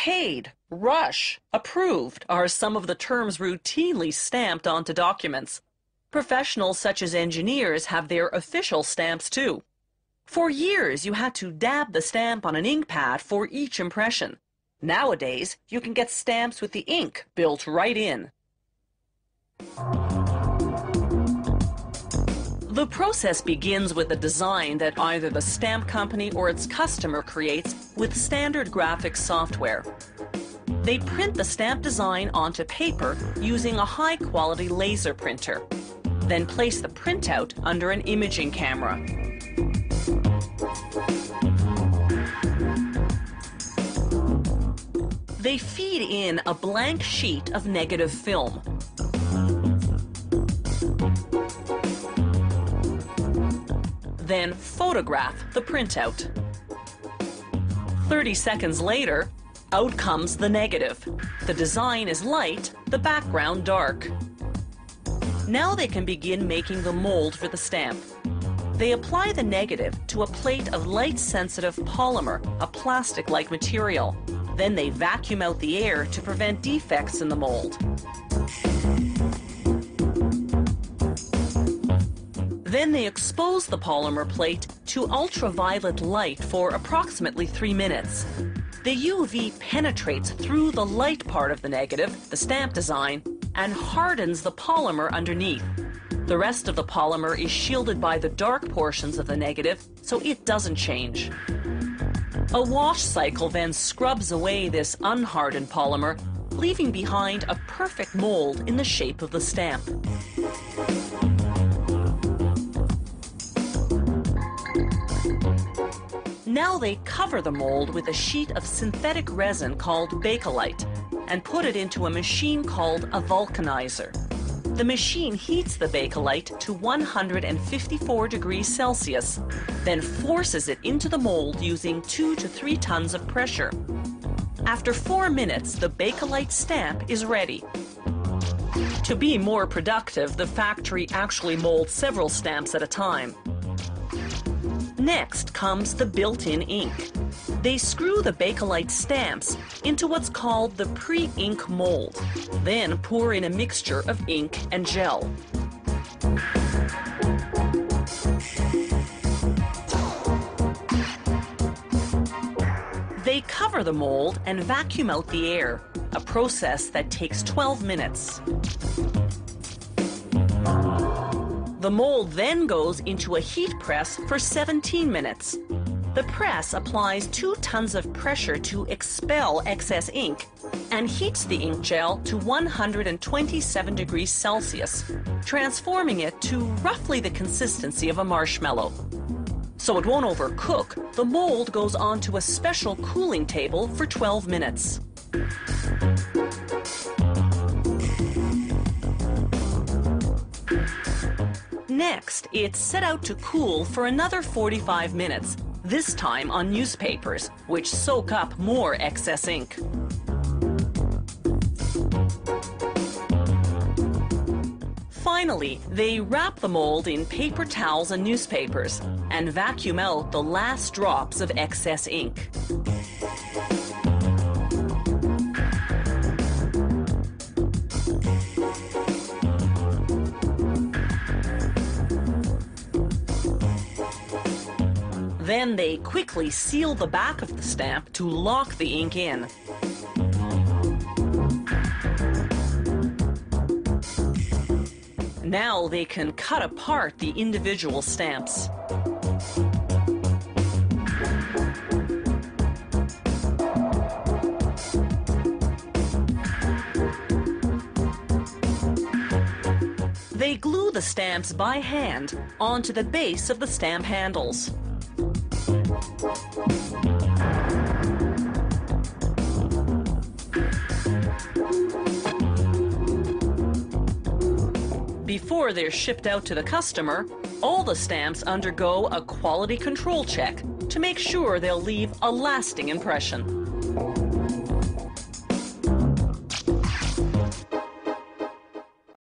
Paid, rush, approved are some of the terms routinely stamped onto documents. Professionals such as engineers have their official stamps too. For years, you had to dab the stamp on an ink pad for each impression. Nowadays, you can get stamps with the ink built right in. The process begins with a design that either the stamp company or its customer creates with standard graphics software. They print the stamp design onto paper using a high-quality laser printer, then place the printout under an imaging camera. They feed in a blank sheet of negative film. Then photograph the printout. 30 seconds later, out comes the negative. The design is light, the background dark. Now they can begin making the mold for the stamp. They apply the negative to a plate of light-sensitive polymer, a plastic-like material. Then they vacuum out the air to prevent defects in the mold. Then they expose the polymer plate to ultraviolet light for approximately 3 minutes. The UV penetrates through the light part of the negative, the stamp design, and hardens the polymer underneath. The rest of the polymer is shielded by the dark portions of the negative, so it doesn't change. A wash cycle then scrubs away this unhardened polymer, leaving behind a perfect mold in the shape of the stamp. Now they cover the mold with a sheet of synthetic resin called bakelite and put it into a machine called a vulcanizer. The machine heats the bakelite to 154 degrees Celsius, then forces it into the mold using 2 to 3 tons of pressure. After 4 minutes, the bakelite stamp is ready. To be more productive, the factory actually molds several stamps at a time. Next comes the built-in ink. They screw the bakelite stamps into what's called the pre-ink mold, then pour in a mixture of ink and gel. They cover the mold and vacuum out the air, a process that takes 12 minutes. The mold then goes into a heat press for 17 minutes. The press applies 2 tons of pressure to expel excess ink and heats the ink gel to 127 degrees Celsius, transforming it to roughly the consistency of a marshmallow. So it won't overcook, the mold goes onto a special cooling table for 12 minutes. Next, it's set out to cool for another 45 minutes, this time on newspapers, which soak up more excess ink. Finally, they wrap the mold in paper towels and newspapers and vacuum out the last drops of excess ink. Then they quickly seal the back of the stamp to lock the ink in. Now they can cut apart the individual stamps. They glue the stamps by hand onto the base of the stamp handles. Before they're shipped out to the customer, all the stamps undergo a quality control check to make sure they'll leave a lasting impression.